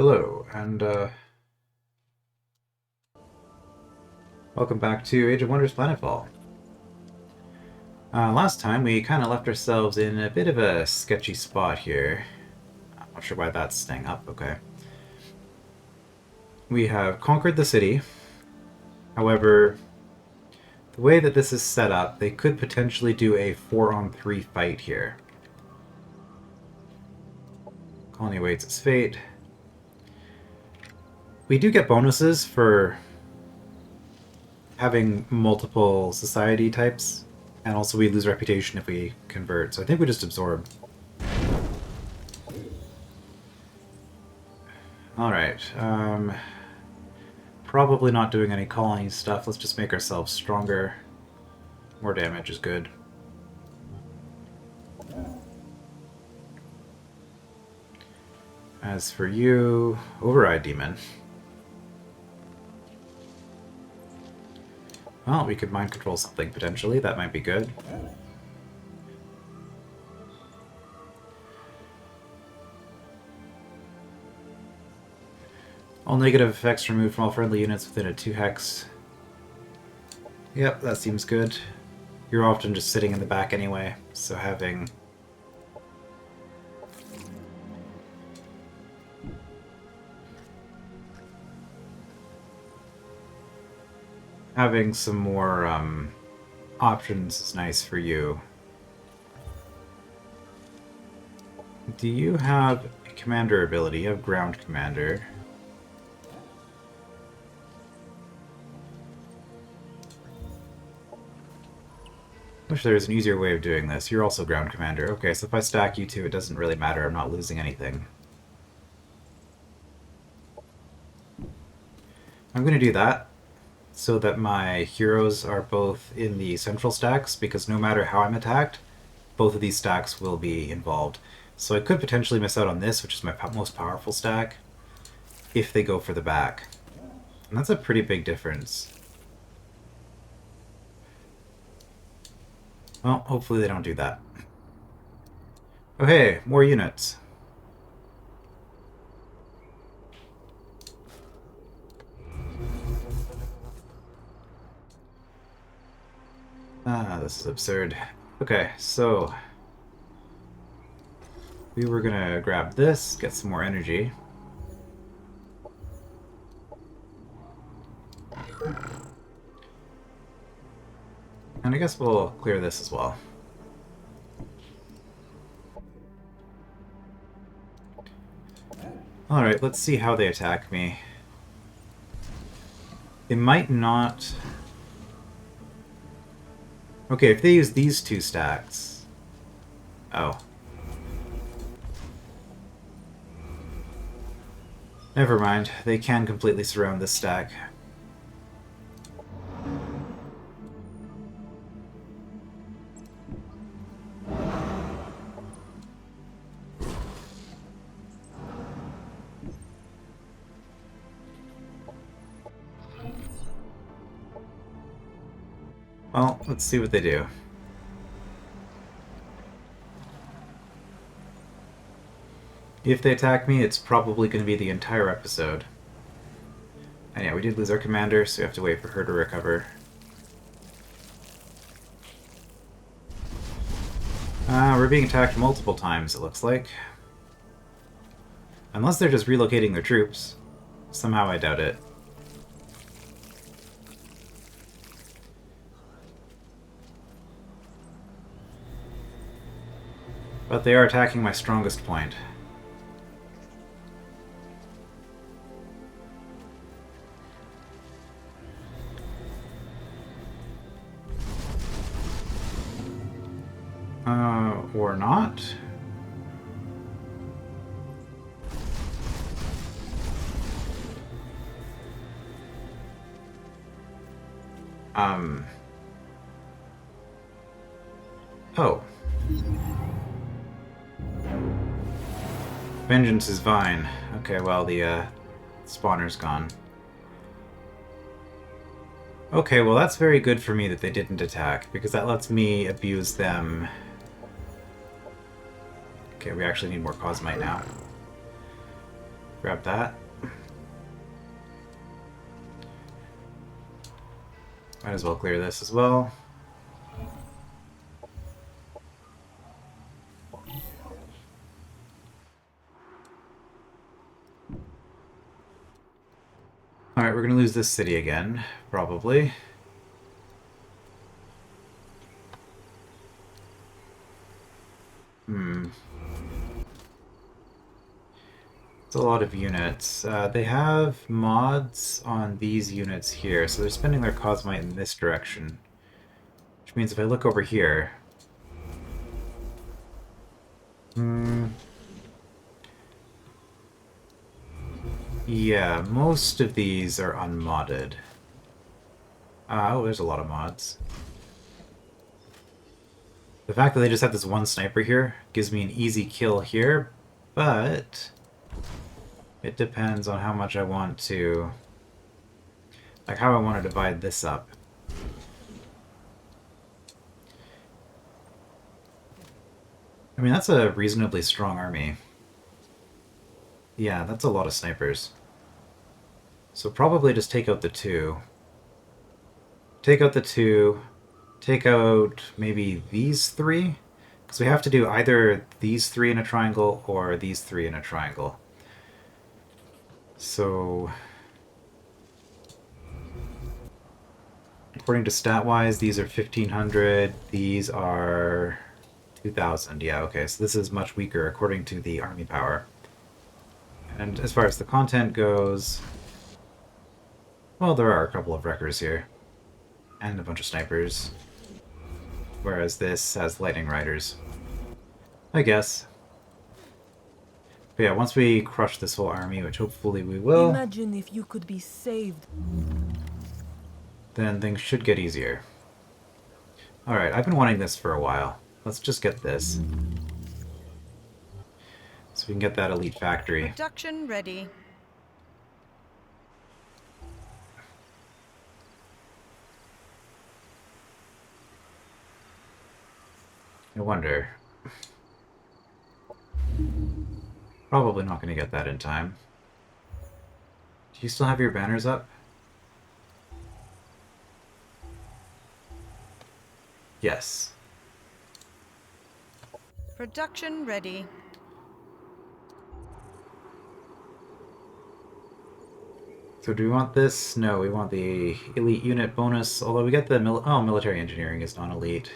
Hello, and welcome back to Age of Wonders Planetfall. Last time we kind of left ourselves in a bit of a sketchy spot here. I'm not sure why that's staying up, okay. We have conquered the city. However, the way that this is set up, they could potentially do a 4-on-3 fight here. Colony awaits its fate. We do get bonuses for having multiple society types, and also we lose reputation if we convert, so I think we just absorb. Alright, probably not doing any colony stuff. Let's just make ourselves stronger. More damage is good. As for you, Override Demon. Well, we could mind control something potentially. That might be good. All negative effects removed from all friendly units within a 2-hex. Yep, that seems good. You're often just sitting in the back anyway, so having some more options is nice for you. Do you have a commander ability? You have ground commander. Wish there was an easier way of doing this. You're also ground commander. Okay, so if I stack you two, it doesn't really matter. I'm not losing anything. I'm going to do that so that my heroes are both in the central stacks, because no matter how I'm attacked, both of these stacks will be involved. So I could potentially miss out on this, which is my most powerful stack, if they go for the back. And that's a pretty big difference. Well, hopefully they don't do that. Oh hey, more units. Ah, this is absurd. Okay, so we were gonna grab this, get some more energy. And I guess we'll clear this as well. Alright, let's see how they attack me. They might not... Okay, if they use these two stacks... Oh. Never mind, they can completely surround this stack. Well, let's see what they do. If they attack me, it's probably going to be the entire episode. And yeah, we did lose our commander, so we have to wait for her to recover. We're being attacked multiple times, it looks like. Unless they're just relocating their troops. Somehow I doubt it. But they are attacking my strongest point. Or not? Oh. Vengeance is Vine. Okay, well, the, spawner's gone. Okay, well that's very good for me that they didn't attack, because that lets me abuse them. Okay, we actually need more Cosmite now. Grab that. Might as well clear this as well. Alright, we're gonna lose this city again, probably. It's a lot of units. They have mods on these units here, so they're spending their Cosmite in this direction. Which means if I look over here... yeah, most of these are unmodded. Oh, there's a lot of mods. The fact that they just have this one sniper here gives me an easy kill here, but it depends on how much I want to... like, how I want to divide this up. I mean, that's a reasonably strong army. Yeah, that's a lot of snipers. So probably just take out the two. Take out the two. Take out maybe these three? Because we have to do either these three in a triangle or these three in a triangle. So... according to stat-wise, these are 1,500. These are 2,000. Yeah, okay, so this is much weaker according to the army power. And as far as the content goes... well, there are a couple of wreckers here. And a bunch of snipers. Whereas this has lightning riders. I guess. But yeah, once we crush this whole army, which hopefully we will... imagine if you could be saved. Then things should get easier. Alright, I've been wanting this for a while. Let's just get this. So we can get that elite factory. Production ready. I wonder. Probably not going to get that in time. Do you still have your banners up? Yes. Production ready. So do we want this? No, we want the elite unit bonus, although we get the military engineering is non-elite.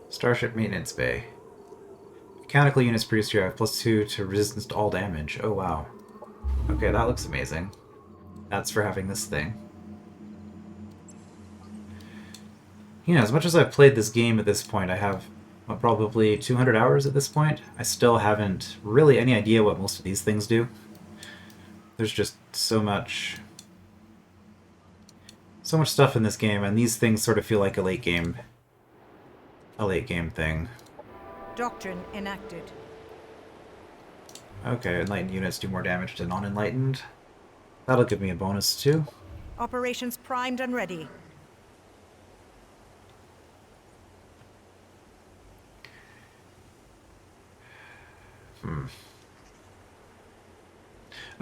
Starship Maintenance Bay. Mechanical units produced here have +2 to resistance to all damage. Oh wow. Okay, that looks amazing. That's for having this thing. You know, as much as I've played this game at this point, I have probably 200 hours at this point. I still haven't really any idea what most of these things do. There's just so much stuff in this game, and these things sort of feel like a late game thing. Doctrine enacted. Okay, enlightened units do more damage to non-enlightened. That'll give me a bonus too. Operations primed and ready.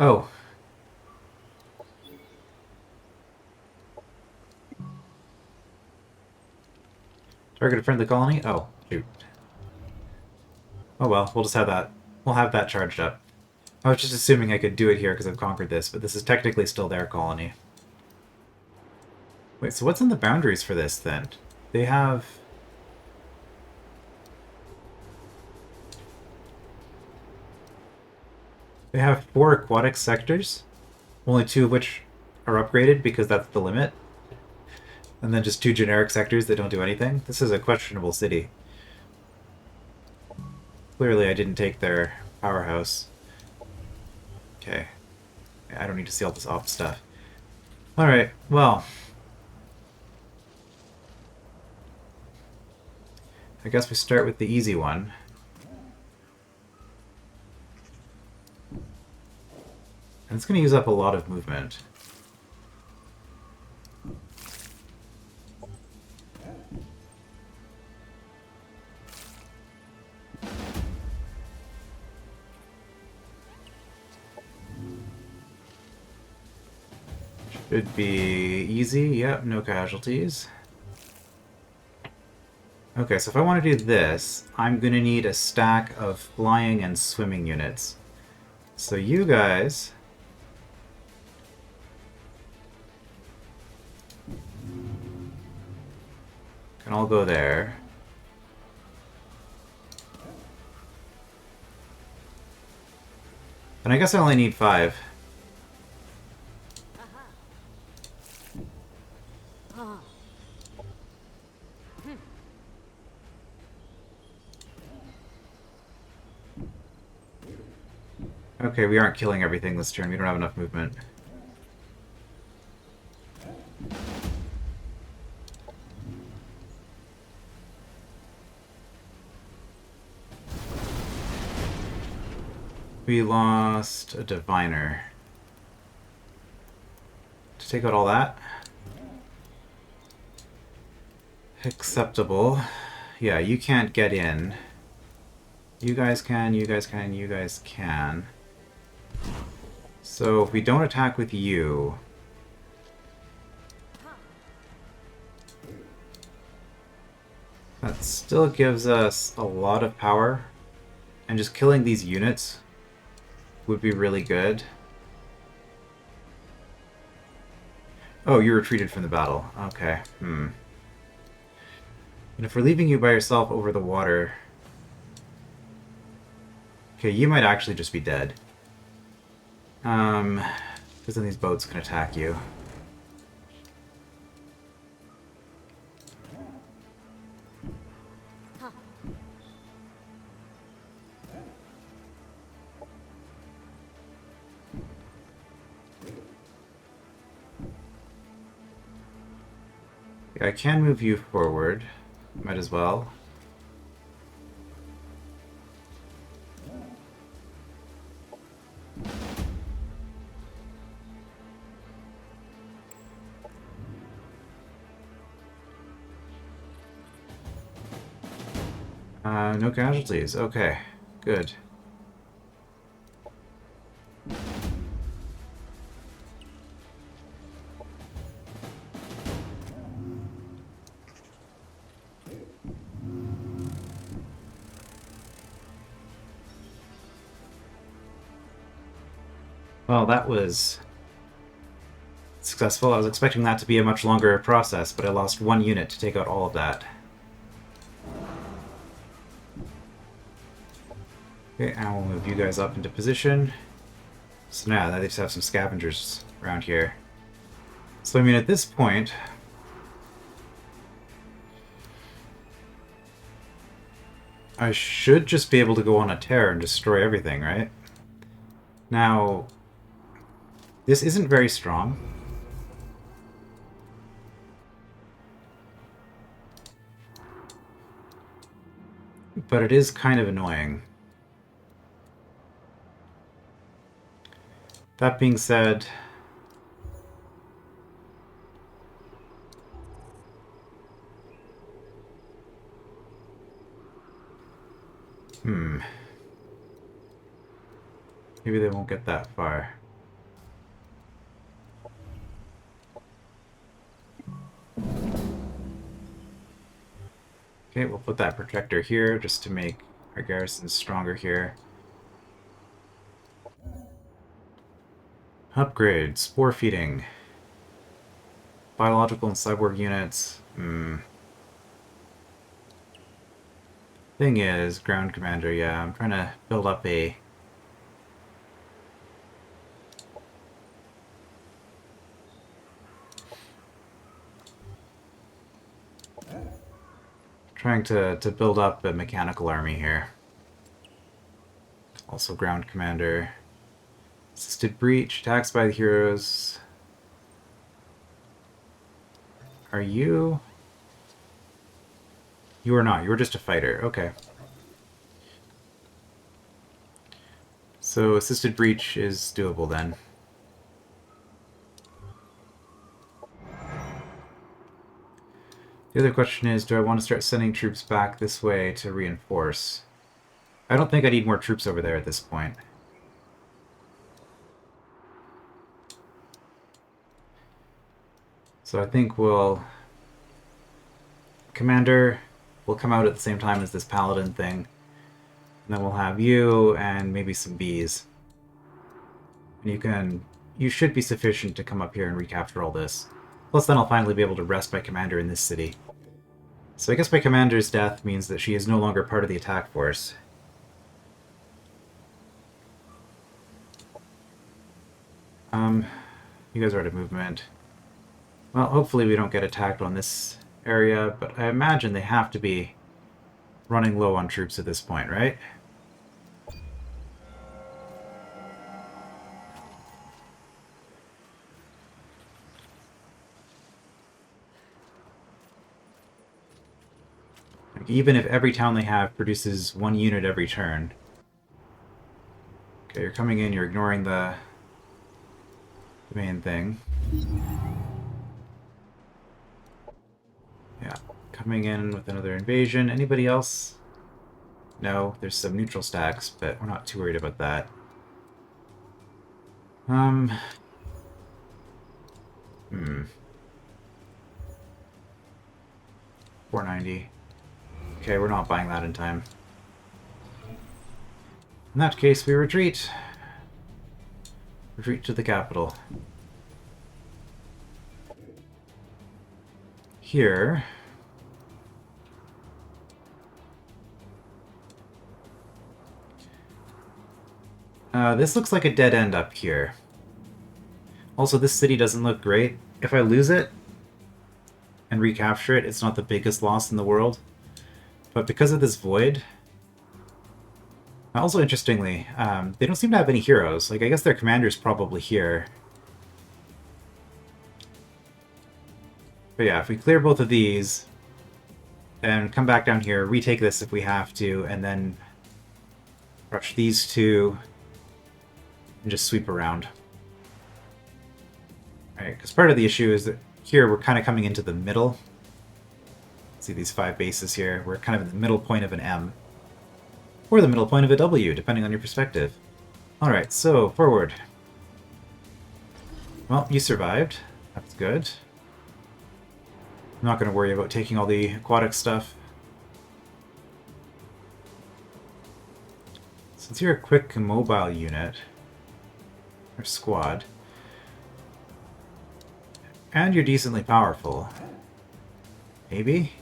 Oh. Target a friendly colony? Oh, shoot. Oh well, we'll just have that. We'll have that charged up. I was just assuming I could do it here because I've conquered this, but this is technically still their colony. Wait, so what's in the boundaries for this, then? They have... they have 4 aquatic sectors, only 2 of which are upgraded because that's the limit. And then just 2 generic sectors that don't do anything. This is a questionable city. Clearly I didn't take their powerhouse. Okay. I don't need to see all this off stuff. Alright, well... I guess we start with the easy one. And it's going to use up a lot of movement. Should be easy. Yep, no casualties. Okay, so if I want to do this, I'm going to need a stack of flying and swimming units. So you guys can all go there. And I guess I only need 5. Okay, we aren't killing everything this turn. We don't have enough movement. We lost a diviner. To take out all that? Acceptable. Yeah, you can't get in. You guys can, you guys can, you guys can. So if we don't attack with you... that still gives us a lot of power. And just killing these units would be really good. Oh, you retreated from the battle. Okay. And if we're leaving you by yourself over the water... okay, you might actually just be dead. Because then these boats can attack you. Yeah, I can move you forward. Might as well. No casualties. Okay, good. Well, that was successful. I was expecting that to be a much longer process, but I lost 1 unit to take out all of that. Okay, and we'll move you guys up into position. So now they just have some scavengers around here. So I mean, at this point... I should just be able to go on a tear and destroy everything, right? Now... this isn't very strong. But it is kind of annoying. That being said... maybe they won't get that far. Okay, we'll put that protector here just to make our garrisons stronger here. Upgrade, spore feeding. Biological and cyborg units. Thing is, ground commander, yeah, I'm trying to build up a... trying to build up a mechanical army here. Also ground commander. Assisted breach, attacks by the heroes. Are you... you are not, you are just a fighter, okay. So assisted breach is doable then. The other question is, do I want to start sending troops back this way to reinforce? I don't think I need more troops over there at this point. So I think we'll... Commander will come out at the same time as this paladin thing. And then we'll have you and maybe some bees. And you should be sufficient to come up here and recapture all this. Plus then I'll finally be able to rest my commander in this city. So I guess my commander's death means that she is no longer part of the attack force. You guys are out of movement. Well, hopefully we don't get attacked on this area, but I imagine they have to be running low on troops at this point, right? Like, even if every town they have produces 1 unit every turn. Okay, you're coming in, you're ignoring the main thing. Yeah, coming in with another invasion. Anybody else? No, there's some neutral stacks, but we're not too worried about that. 490. Okay, we're not buying that in time. In that case, we retreat. Retreat to the capital. Here... this looks like a dead end up here. Also, this city doesn't look great. If I lose it and recapture it, it's not the biggest loss in the world. But because of this void... Also, interestingly, they don't seem to have any heroes. Like, I guess their commander's probably here. But yeah, if we clear both of these, and come back down here, retake this if we have to, and then rush these two, and just sweep around. Alright, because part of the issue is that here we're kind of coming into the middle. See these 5 bases here? We're kind of in the middle point of an M. Or the middle point of a W, depending on your perspective. Alright, so, forward. Well, you survived. That's good. I'm not going to worry about taking all the aquatic stuff. Since you're a quick mobile unit, or squad, and you're decently powerful, maybe?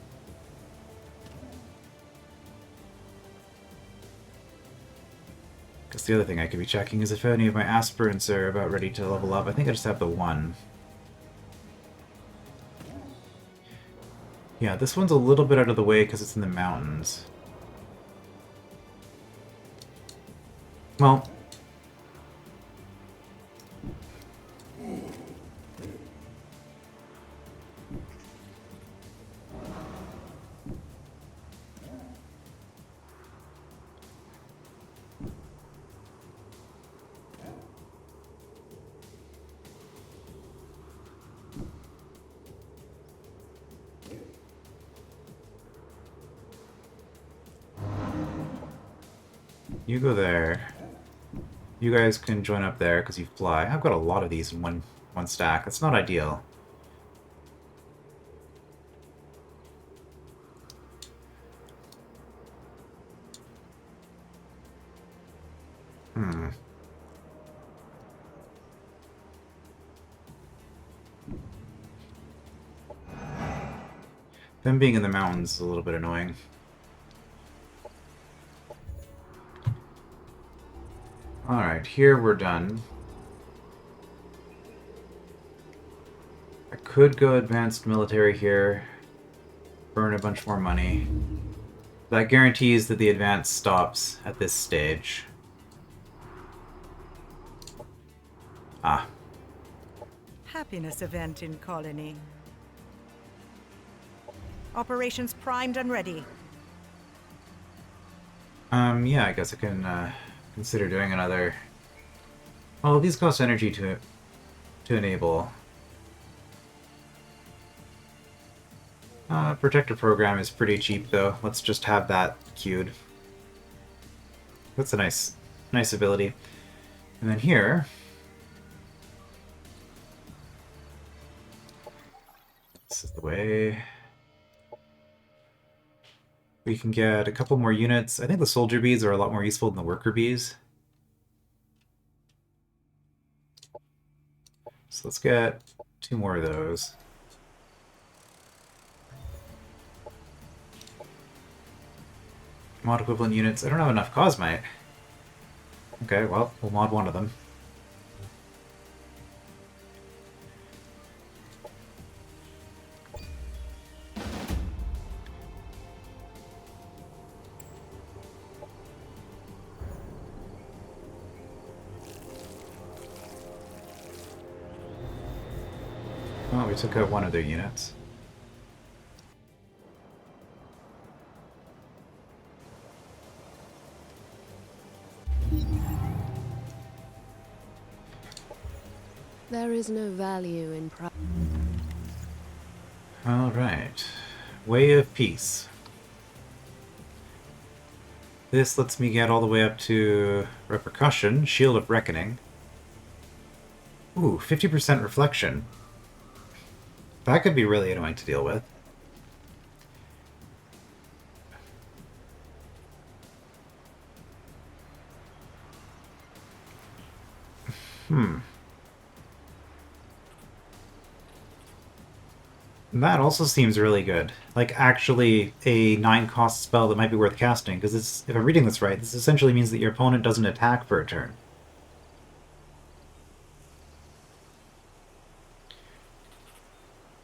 Because the other thing I could be checking is if any of my aspirants are about ready to level up. I think I just have the one. Yeah, this one's a little bit out of the way because it's in the mountains. Well... You go there. You guys can join up there because you fly. I've got a lot of these in one stack. That's not ideal. Them being in the mountains is a little bit annoying. Alright, here we're done. I could go advanced military here, burn a bunch more money. That guarantees that the advance stops at this stage. Ah. Happiness event in colony. Operations primed and ready. Yeah, I guess I can consider doing another. Well, these cost energy to enable. Protector program is pretty cheap though. Let's just have that queued. That's a nice ability. And then here, the way. We can get a couple more units. I think the soldier bees are a lot more useful than the worker bees. So let's get 2 more of those. Mod equivalent units. I don't have enough Cosmite. Okay, well, we'll mod one of them. Oh, we took out one of their units. There is no value in pride. Alright. Way of Peace. This lets me get all the way up to Repercussion, Shield of Reckoning. Ooh, 50% Reflection. That could be really annoying to deal with. That also seems really good. Like, actually, a 9-cost spell that might be worth casting, because if I'm reading this right, this essentially means that your opponent doesn't attack for a turn.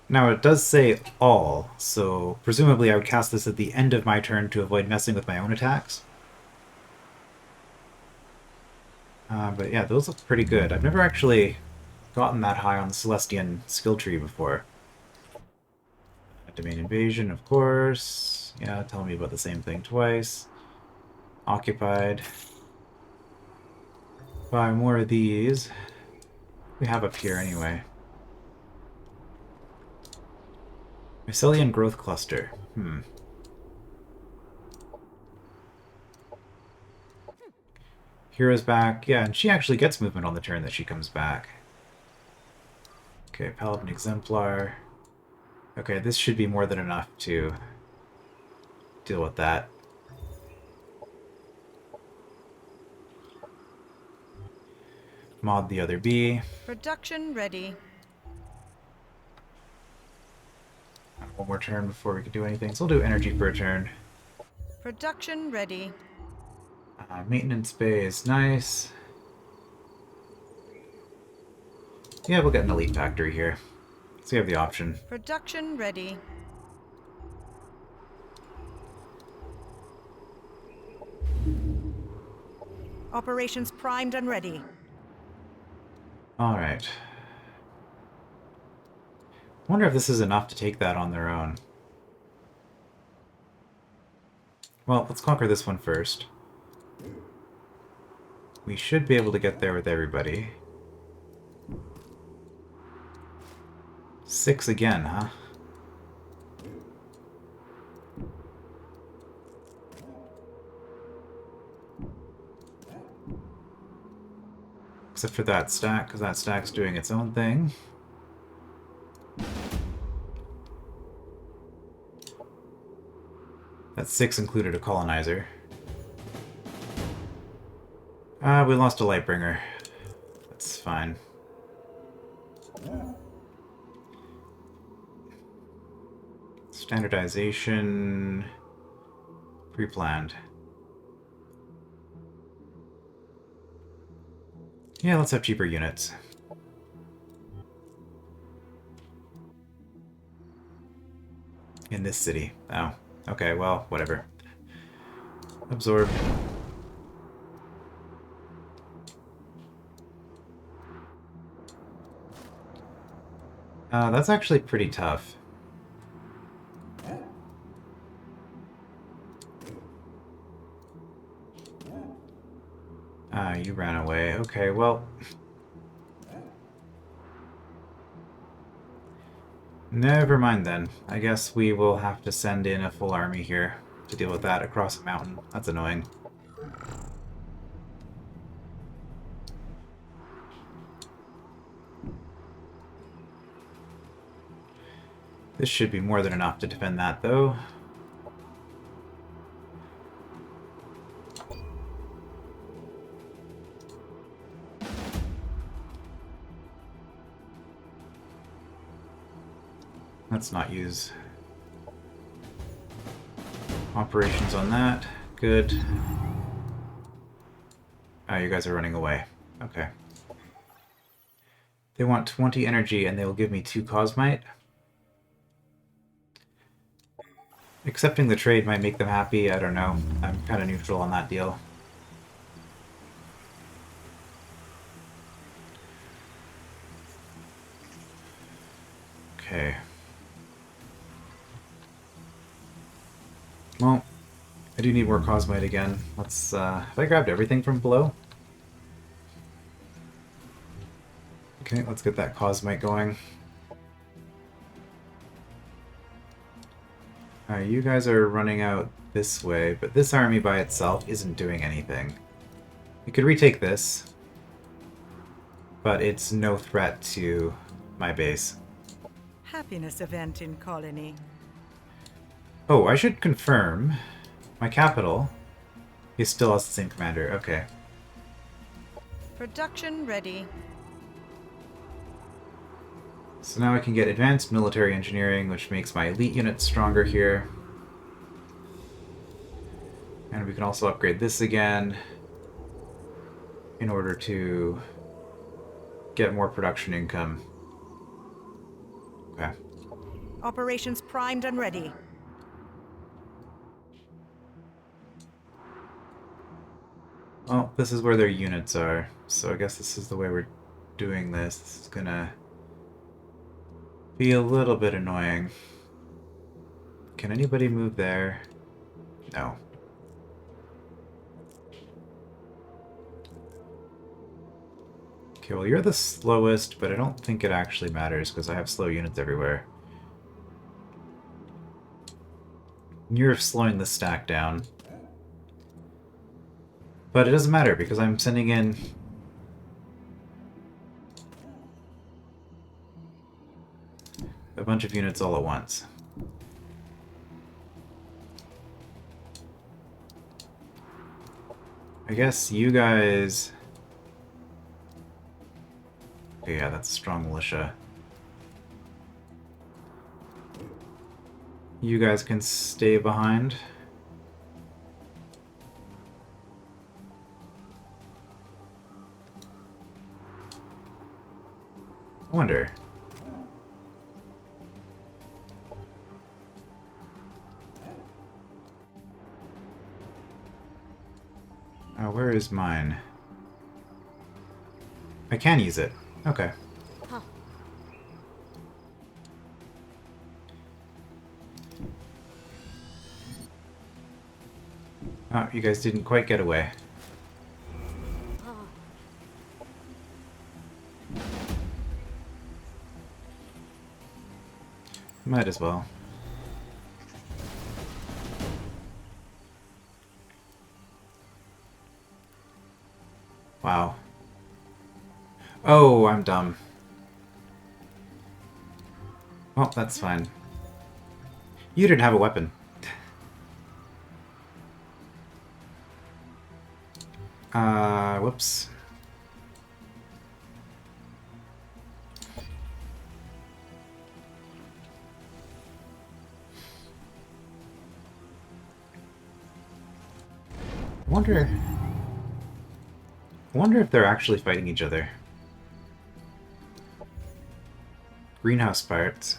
Now, it does say all, so presumably I would cast this at the end of my turn to avoid messing with my own attacks. But yeah, those look pretty good. I've never actually gotten that high on the Celestian skill tree before. Domain Invasion, of course. Yeah, tell me about the same thing twice. Occupied. Buy more of these. We have up here anyway. Mycelian Growth Cluster. Hero's back. Yeah, and she actually gets movement on the turn that she comes back. Okay, Paladin Exemplar. Okay, this should be more than enough to deal with that. Mod the other bee. Production ready. One more turn before we can do anything. So we'll do energy per turn. Production ready. Maintenance bay is nice. Yeah, we'll get an elite factory here. So you have the option. Production ready. Operations primed and ready. Alright. Wonder if this is enough to take that on their own. Well, let's conquer this one first. We should be able to get there with everybody. 6 again, huh? Except for that stack, because that stack's doing its own thing. That 6 included a colonizer. We lost a Lightbringer. That's fine. Standardization... Pre-planned. Yeah, let's have cheaper units. In this city. Oh. Okay, well, whatever. Absorb. That's actually pretty tough. You ran away. Okay, well... Never mind then. I guess we will have to send in a full army here to deal with that across a mountain. That's annoying. This should be more than enough to defend that, though. Let's not use operations on that. Good. Oh, you guys are running away. Okay. They want 20 energy and they will give me 2 Cosmite. Accepting the trade might make them happy, I don't know. I'm kind of neutral on that deal. Okay. Well, I do need more Cosmite again. Let's, have I grabbed everything from below? Okay, let's get that Cosmite going. You guys are running out this way, but this army by itself isn't doing anything. We could retake this, but it's no threat to my base. Happiness event in colony. Oh, I should confirm. My capital is still has the same commander. Okay. Production ready. So now I can get advanced military engineering, which makes my elite units stronger here. And we can also upgrade this again in order to get more production income. Okay. Operations primed and ready. Well, this is where their units are, so I guess this is the way we're doing this. This is gonna be a little bit annoying. Can anybody move there? No. Okay, well you're the slowest, but I don't think it actually matters because I have slow units everywhere. You're slowing the stack down. But it doesn't matter because I'm sending in a bunch of units all at once. I guess you guys... Okay, yeah, that's a strong militia. You guys can stay behind. I wonder. Where is mine? I can use it. Okay. Huh. Oh, you guys didn't quite get away. Might as well. Wow. Oh, I'm dumb. Well, that's fine. You didn't have a weapon. Whoops. I wonder if they're actually fighting each other. Greenhouse pirates.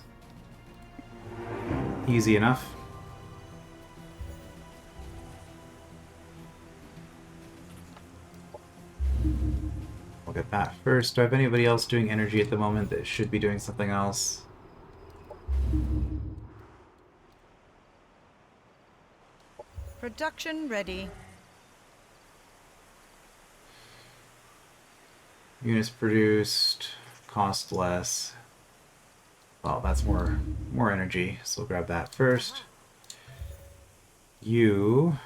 Easy enough. We'll get that first. Do I have anybody else doing energy at the moment that should be doing something else? Production ready. Units produced, cost less. Well, that's more energy, so we'll grab that first. You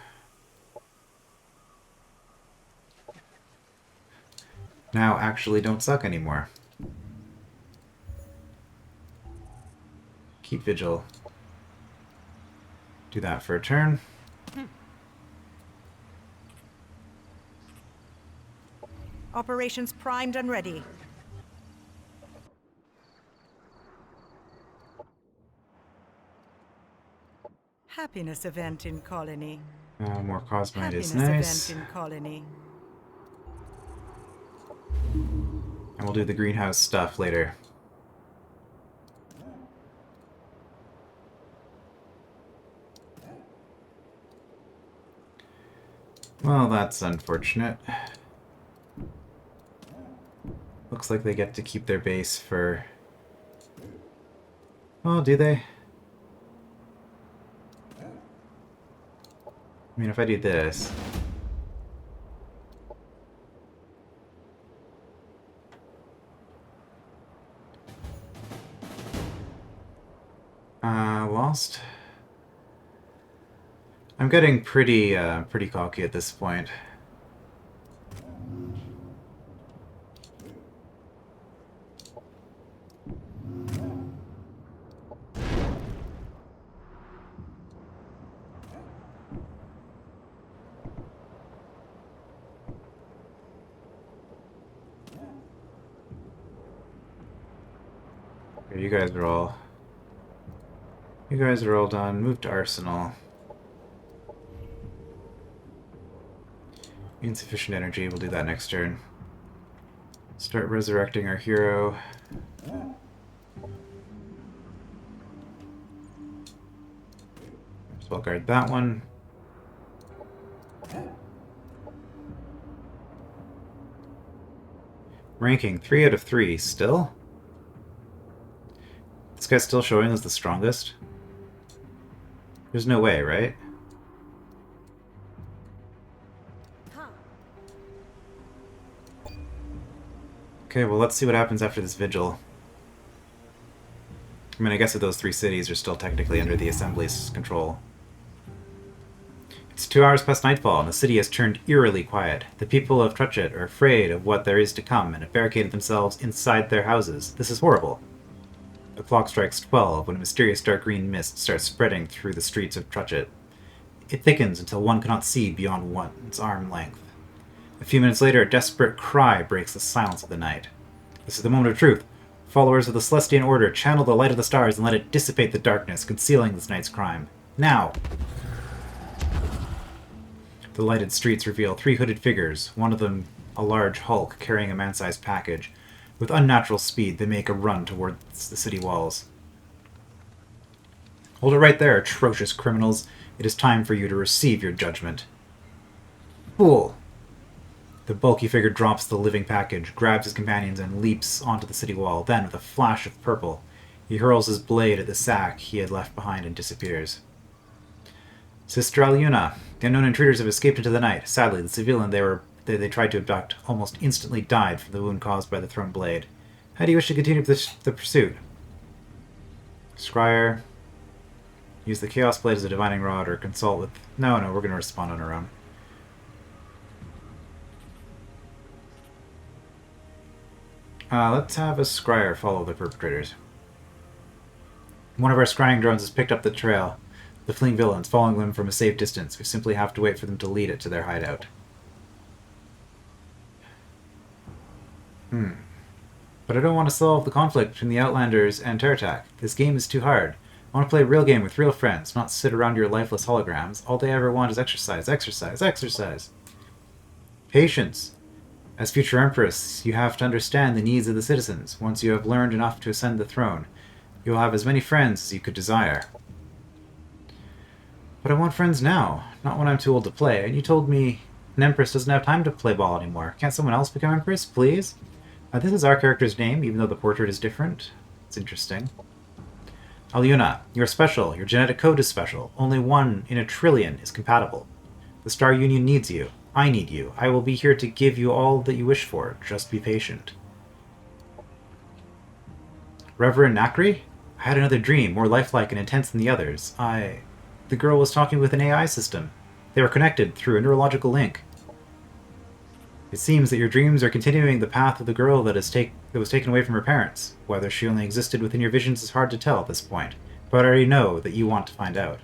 now actually don't suck anymore. Keep vigil. Do that for a turn. Operations primed and ready. Happiness event in colony. More Cosmite is Happiness nice. event in colony. And we'll do the greenhouse stuff later. Well, that's unfortunate. Looks like they get to keep their base for... Oh, do they? I mean, if I do this... Lost? I'm getting pretty cocky at this point. Okay, you guys are all... You guys are all done. Move to Arsenal. Insufficient energy. We'll do that next turn. Start resurrecting our hero. Spell guard that one. Ranking 3 out of 3. Still? This guy's still showing as the strongest? There's no way, right? Okay, well, let's see what happens after this vigil. I mean, I guess that those 3 cities are still technically under the Assembly's control. It's 2 hours past nightfall, and the city has turned eerily quiet. The people of Truchet are afraid of what there is to come, and have barricaded themselves inside their houses. This is horrible. The clock strikes 12 when a mysterious dark green mist starts spreading through the streets of Truchet. It thickens until one cannot see beyond one's arm length. A few minutes later, a desperate cry breaks the silence of the night. This is the moment of truth. Followers of the Celestian Order, channel the light of the stars and let it dissipate the darkness, concealing this night's crime. Now! The lighted streets reveal 3 hooded figures, one of them a large hulk carrying a man-sized package. With unnatural speed, they make a run towards the city walls. Hold it right there, atrocious criminals. It is time for you to receive your judgment. Fool! The bulky figure drops the living package, grabs his companions, and leaps onto the city wall. Then, with a flash of purple, he hurls his blade at the sack he had left behind and disappears. Sister Alyuna, the unknown intruders have escaped into the night. Sadly, the civilian they tried to abduct almost instantly died from the wound caused by the thrown blade. How do you wish to continue the pursuit? Scryer. Use the Chaos Blade as a divining rod or consult with... No, we're going to respond on our own. Let's have a Scryer follow the perpetrators. One of our scrying drones has picked up the trail. The fleeing villains, following them from a safe distance. We simply have to wait for them to lead it to their hideout. But I don't want to solve the conflict between the Outlanders and Terratak. This game is too hard. I want to play a real game with real friends, not sit around your lifeless holograms. All they ever want is exercise, exercise, exercise. Patience. As future Empress, you have to understand the needs of the citizens. Once you have learned enough to ascend the throne, you will have as many friends as you could desire. But I want friends now, not when I'm too old to play. And you told me an Empress doesn't have time to play ball anymore. Can't someone else become Empress, please? This is our character's name, even though the portrait is different. It's interesting. Alyuna, you're special. Your genetic code is special. Only 1 in a trillion is compatible. The Star Union needs you. I need you. I will be here to give you all that you wish for. Just be patient. Reverend Nakri? I had another dream, more lifelike and intense than the others. The girl was talking with an AI system. They were connected through a neurological link. It seems that your dreams are continuing the path of the girl that was taken away from her parents. Whether she only existed within your visions is hard to tell at this point. but I already know that you want to find out.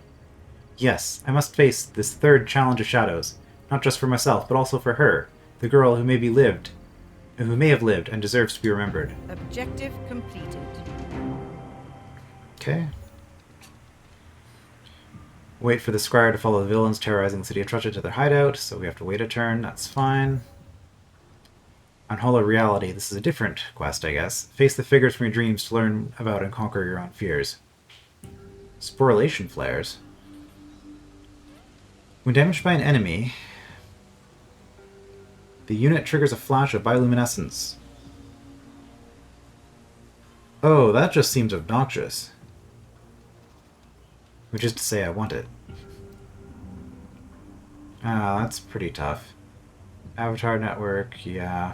Yes, I must face this third challenge of shadows, not just for myself, but also for her, the girl who may have lived and deserves to be remembered. Objective completed. Okay. Wait for the Squire to follow the villains terrorizing the city of Truchet to their hideout, so we have to wait a turn, that's fine. On Holo-Reality, this is a different quest, I guess. Face the figures from your dreams to learn about and conquer your own fears. Sporulation flares. When damaged by an enemy, the unit triggers a flash of bioluminescence. Oh, that just seems obnoxious. Which is to say, I want it. Ah, that's pretty tough. Avatar network, yeah.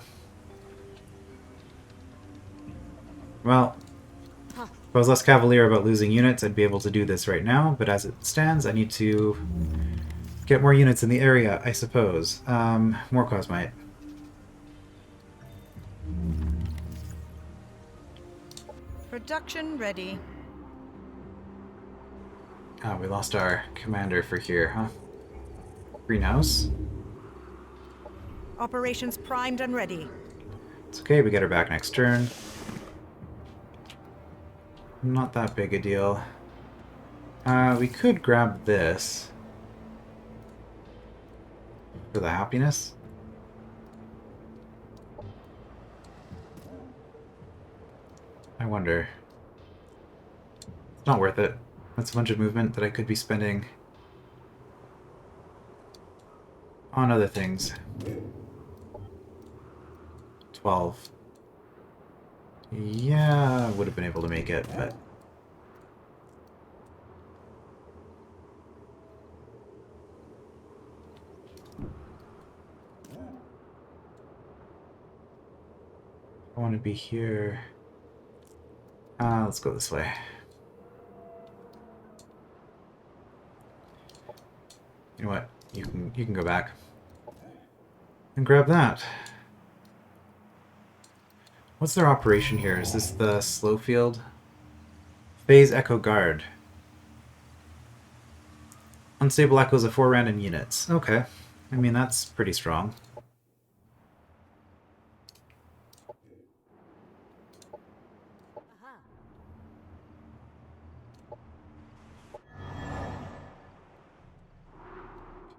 Well, if I was less cavalier about losing units, I'd be able to do this right now, but as it stands, I need to get more units in the area, I suppose. More Cosmite. Production ready. Ah, we lost our commander for here, huh? Greenhouse. Operations primed and ready. It's okay, we get her back next turn. Not that big a deal. We could grab this. For the happiness. I wonder. It's not worth it. That's a bunch of movement that I could be spending on other things. 12. Yeah, I would have been able to make it, but... I want to be here. Let's go this way. You know what? You can go back. And grab that. What's their operation here? Is this the slow field? Phase Echo Guard. Unstable echoes of 4 random units. Okay. I mean, that's pretty strong.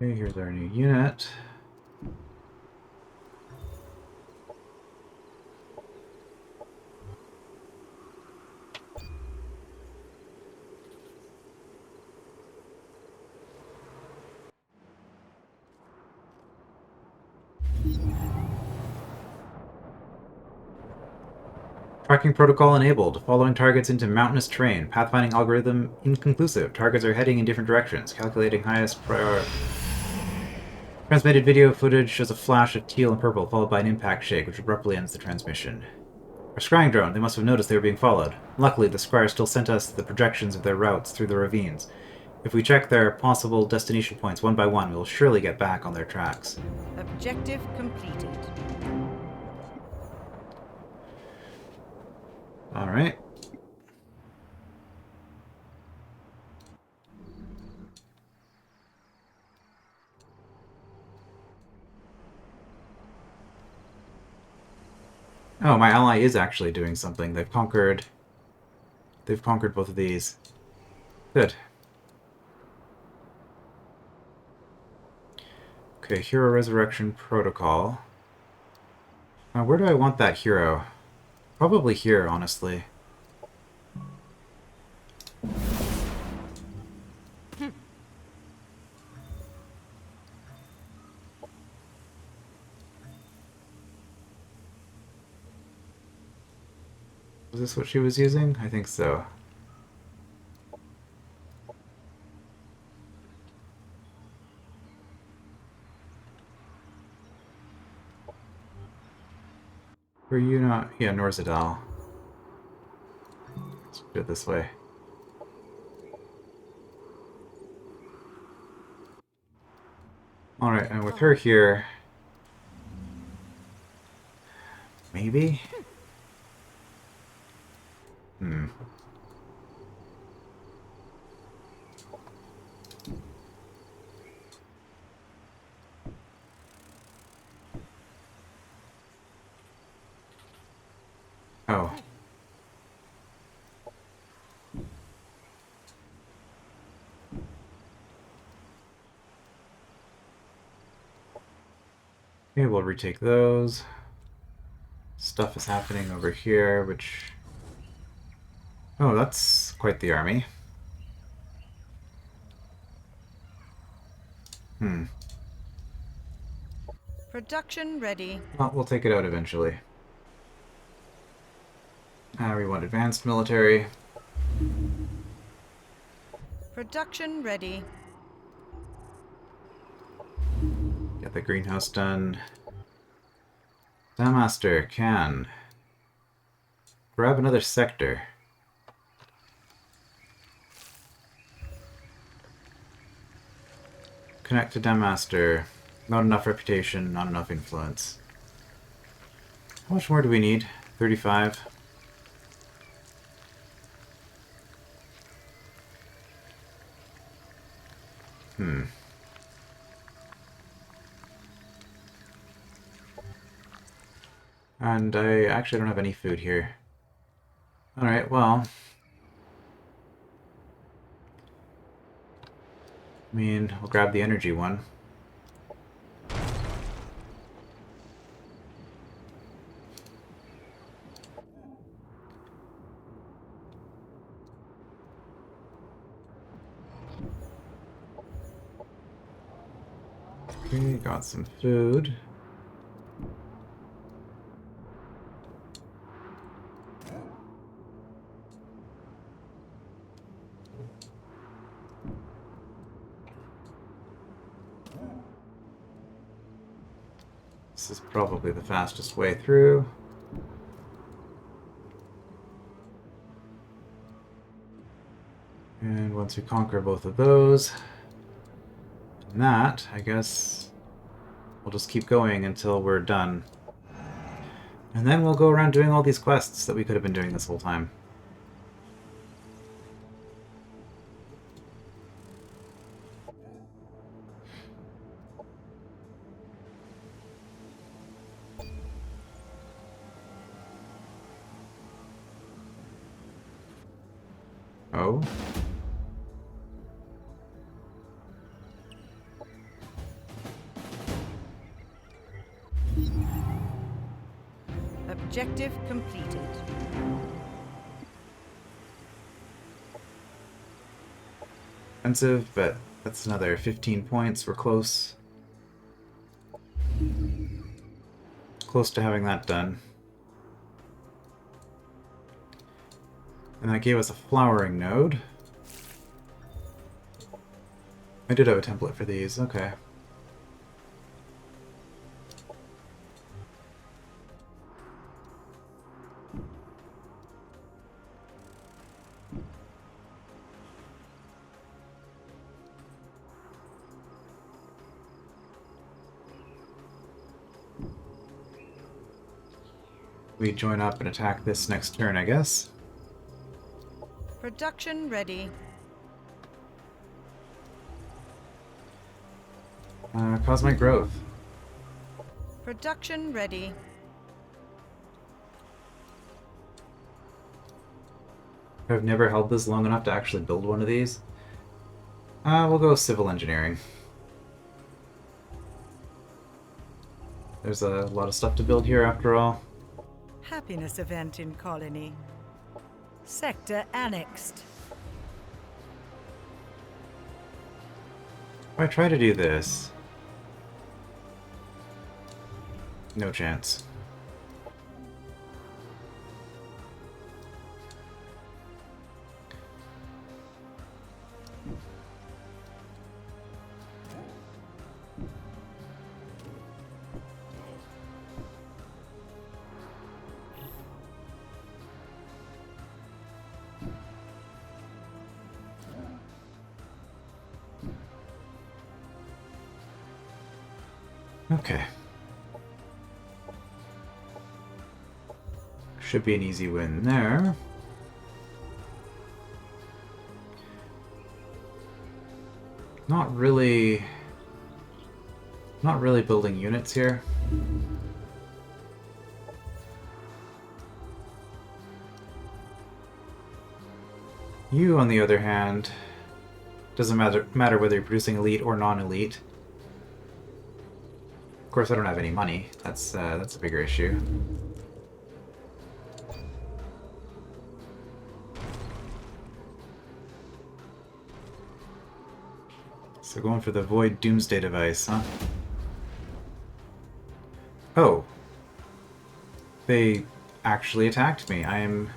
Okay, here's our new unit. Tracking protocol enabled. Following targets into mountainous terrain. Pathfinding algorithm inconclusive. Targets are heading in different directions. Calculating highest priority. Transmitted video footage shows a flash of teal and purple, followed by an impact shake, which abruptly ends the transmission. Our scrying drone. They must have noticed they were being followed. Luckily, the scryer still sent us the projections of their routes through the ravines. If we check their possible destination points one by one, we will surely get back on their tracks. Objective completed. Alright. Oh, my ally is actually doing something. They've conquered both of these. Good. Okay, Hero Resurrection Protocol. Now, where do I want that hero? Probably here, honestly. Was this what she was using? I think so. Were you not? Yeah, Norzadal. Let's do it this way. Alright, and with her here... Maybe? Hmm. Oh. Okay, we'll retake those. Stuff is happening over here, which... Oh, that's quite the army. Hmm. Production ready. Well, we'll take it out eventually. We want advanced military. Production ready. Get the greenhouse done. Master can grab another sector. Connect to Master. Not enough reputation, not enough influence. How much more do we need? 35. Hmm. And I actually don't have any food here. Alright, well... I mean, we'll grab the energy one. Okay, got some food. This is probably the fastest way through. And once we conquer both of those, and that, I guess, we'll just keep going until we're done. And then we'll go around doing all these quests that we could have been doing this whole time. Oh. Objective completed. Expensive, but that's another 15 points. We're close. Close to having that done. And that gave us a flowering node. I did have a template for these, okay. We join up and attack this next turn, I guess. Production ready. Cosmic growth. Production ready. I've never held this long enough to actually build one of these. We'll go civil engineering. There's a lot of stuff to build here after all. Happiness event in colony. Sector annexed. If I try to do this... No chance. Okay. Should be an easy win there. Not really building units here. You, on the other hand, doesn't matter whether you're producing elite or non-elite. Of course, I don't have any money. That's a bigger issue. So going for the Void Doomsday device, huh? Oh. They actually attacked me. I am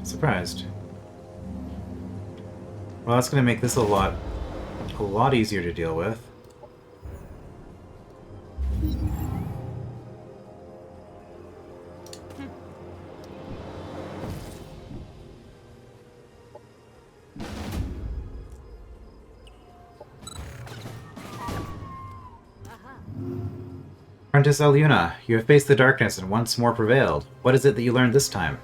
surprised. Well, that's going to make this a lot easier to deal with. Apprentice Aluna, you have faced the darkness and once more prevailed. What is it that you learned this time?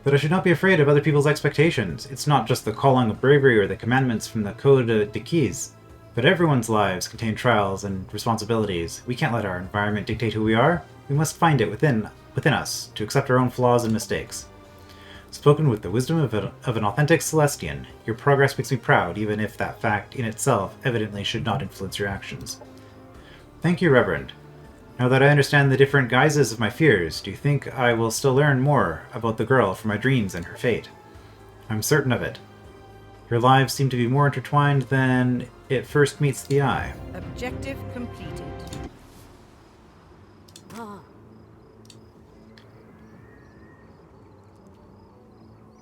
That I should not be afraid of other people's expectations. It's not just the calling of bravery or the commandments from the Code de Keys, but everyone's lives contain trials and responsibilities. We can't let our environment dictate who we are. We must find it within us, to accept our own flaws and mistakes. Spoken with the wisdom of an authentic Celestian, your progress makes me proud, even if that fact in itself evidently should not influence your actions. Thank you, Reverend. Now that I understand the different guises of my fears, do you think I will still learn more about the girl from my dreams and her fate? I'm certain of it. Your lives seem to be more intertwined than it first meets the eye. Objective completed.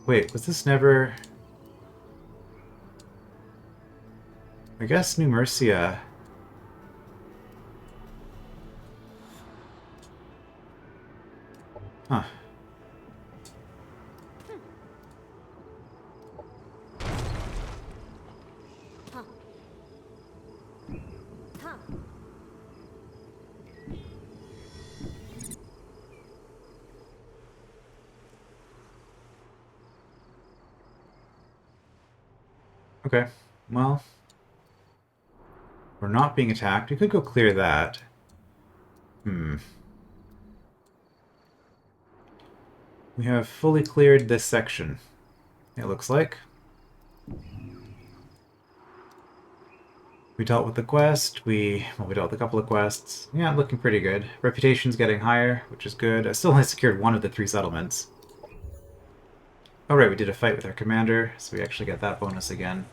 Wait, was this never... I guess New Mercia... Huh. Okay, well... We're not being attacked. We could go clear that. We have fully cleared this section, it looks like. We dealt with the quest, we dealt with a couple of quests. Yeah, looking pretty good. Reputation's getting higher, which is good. I still only secured one of the 3 settlements. Oh right, we did a fight with our commander, so we actually get that bonus again.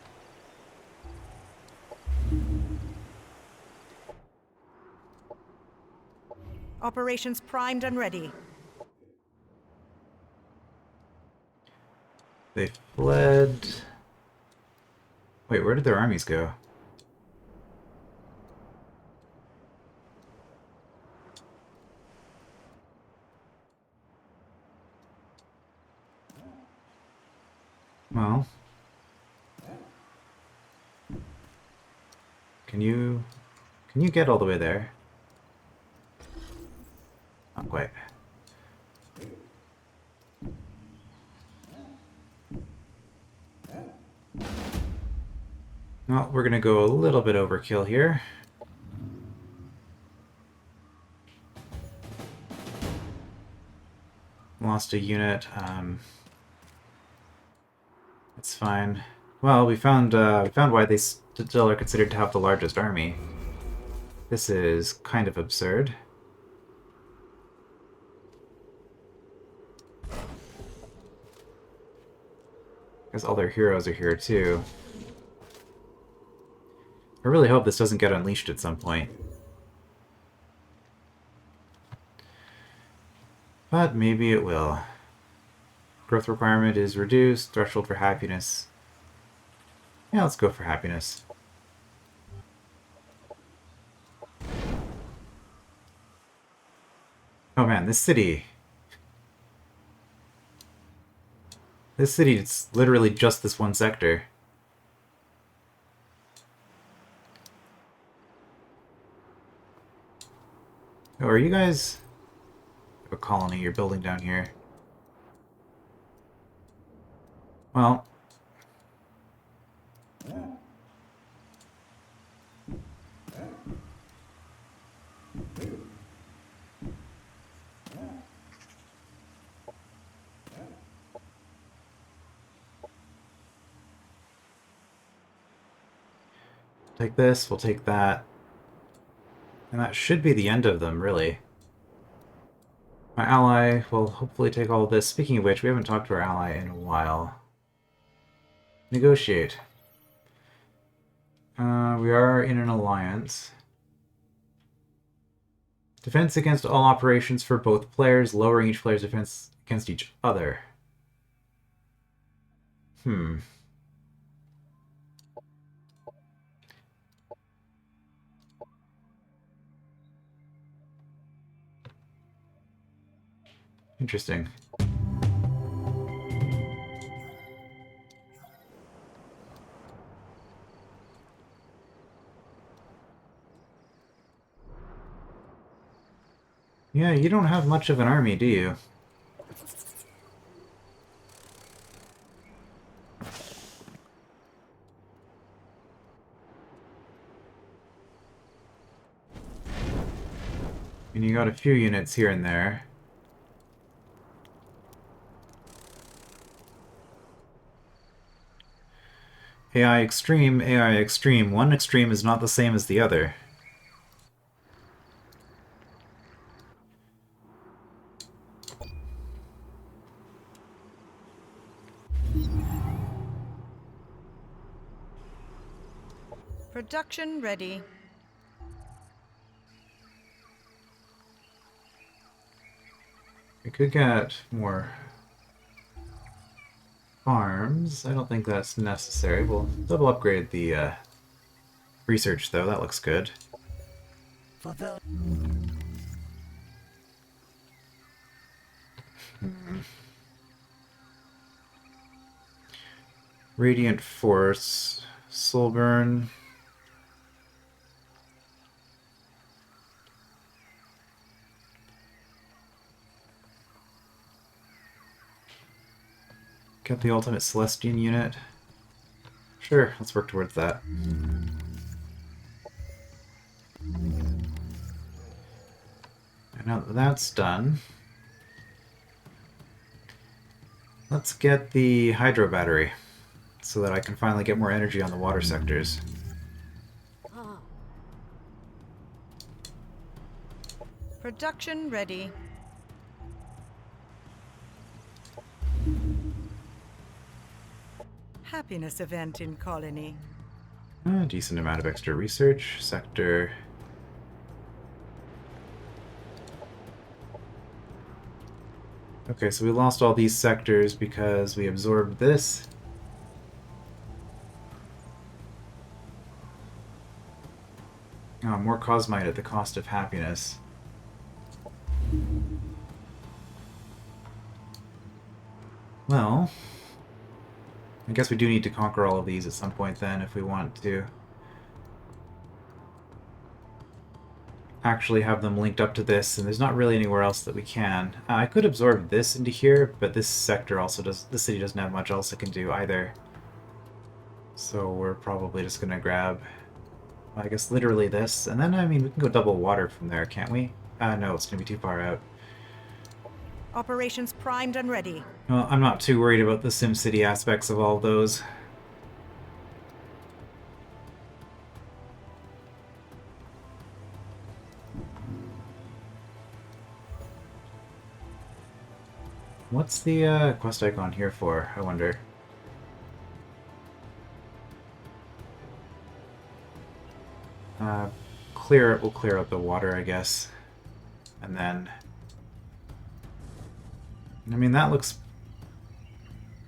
Operations primed and ready. They fled... Wait, where did their armies go? Well... Can you get all the way there? Not quite. Well, we're gonna go a little bit overkill here. Lost a unit. It's fine. Well, we found why they still are considered to have the largest army. This is kind of absurd. Because all their heroes are here too. I really hope this doesn't get unleashed at some point. But maybe it will. Growth requirement is reduced. Threshold for happiness. Yeah, let's go for happiness. Oh man, this city. This city is literally just this one sector. Oh, are you guys... a colony you're building down here? Well... take this, we'll take that. And that should be the end of them, really. My ally will hopefully take all of this. Speaking of which, we haven't talked to our ally in a while. Negotiate. We are in an alliance. Defense against all operations for both players, lowering each player's defense against each other. Interesting. Yeah, you don't have much of an army, do you? And you got a few units here and there. AI extreme, AI extreme. One extreme is not the same as the other. Production ready. We could get more farms. I don't think that's necessary. We'll double upgrade the research, though. That looks good. Radiant Force, Soulburn. Get the ultimate Celestian unit. Sure, let's work towards that. And now that that's done, let's get the hydro battery so that I can finally get more energy on the water sectors. Production ready. Happiness event in colony. A decent amount of extra research. Sector. Okay, so we lost all these sectors because we absorbed this. Oh, more Cosmite at the cost of happiness. Well, I guess we do need to conquer all of these at some point then if we want to actually have them linked up to this, and there's not really anywhere else that we can. I could absorb this into here, but this sector also does, this city doesn't have much else it can do either. So we're probably just gonna grab, I guess, literally this, and then, I mean, we can go double water from there, can't we? No, it's gonna be too far out. Operations primed and ready. Well, I'm not too worried about the SimCity aspects of all of those. What's the quest icon here for, I wonder? Clear it, we'll clear out the water, I guess. And then... I mean, that looks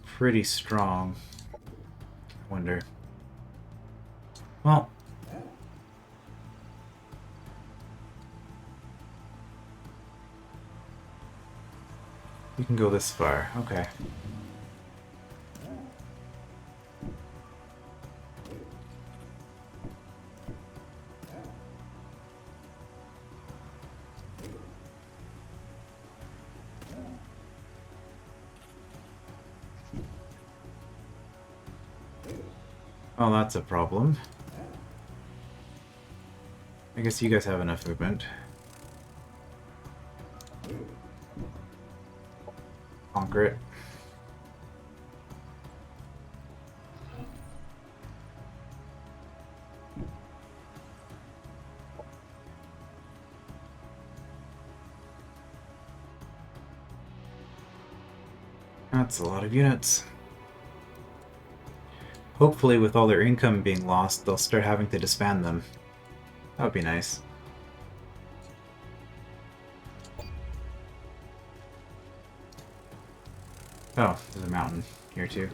pretty strong. I wonder. Well... you can go this far, okay. Oh, that's a problem. I guess you guys have enough movement. Conquer it. That's a lot of units. Hopefully with all their income being lost, they'll start having to disband them. That would be nice. Oh, there's a mountain here too.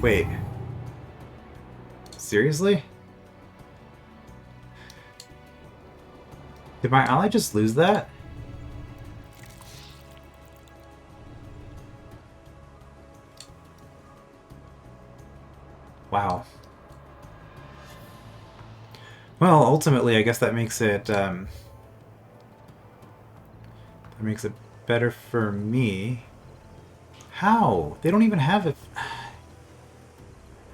Wait. Seriously? Did my ally just lose that? Wow. Well, ultimately, I guess that makes it better for me. How? They don't even have it.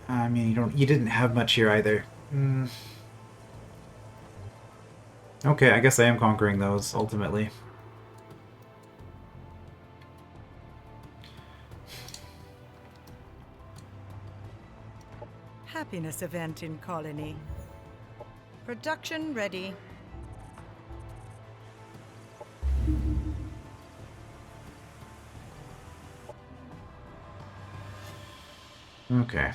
I mean, you didn't have much here either. Okay, I guess I am conquering those ultimately. Happiness event in colony. Production ready. Okay.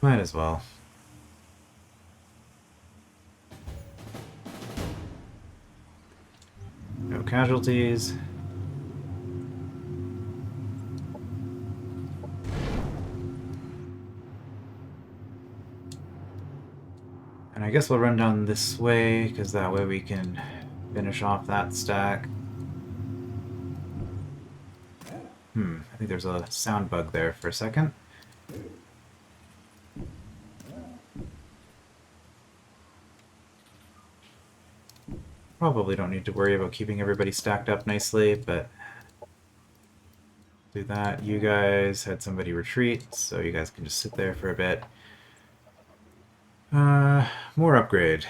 Might as well. No casualties. And I guess we'll run down this way, because that way we can finish off that stack. I think there's a sound bug there for a second. Probably don't need to worry about keeping everybody stacked up nicely, but do that. You guys had somebody retreat, so you guys can just sit there for a bit. More upgrade.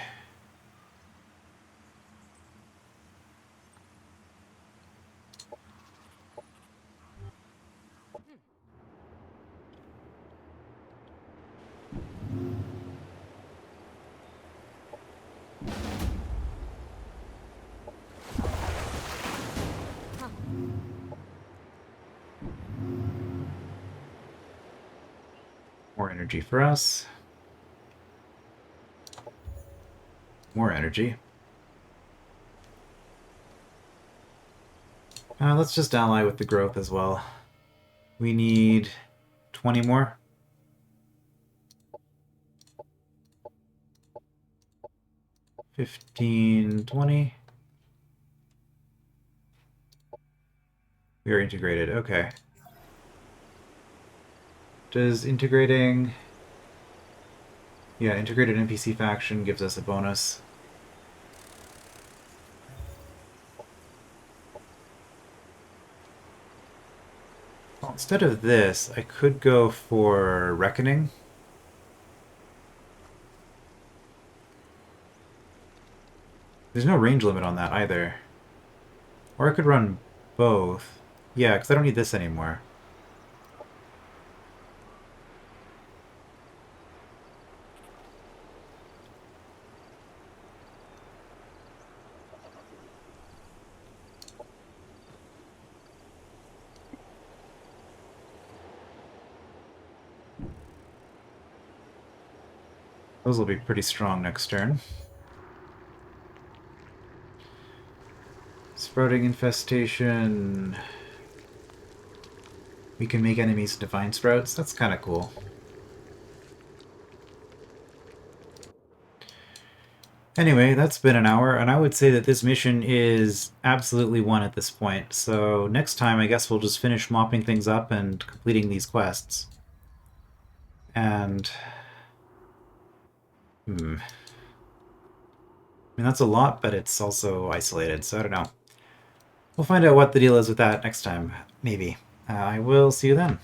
More energy for us. More energy. Let's just ally with the growth as well. We need 20 more. 15, 20. We are integrated. Okay. Does integrating... Yeah, integrated NPC faction gives us a bonus. Well, instead of this, I could go for Reckoning. There's no range limit on that either. Or I could run both. Yeah, because I don't need this anymore. Those will be pretty strong next turn. Sprouting infestation. We can make enemies divine sprouts. That's kind of cool. Anyway, that's been an hour, and I would say that this mission is absolutely won at this point. So next time, I guess we'll just finish mopping things up and completing these quests. And... I mean, that's a lot, but it's also isolated, so I don't know. We'll find out what the deal is with that next time, maybe. I will see you then.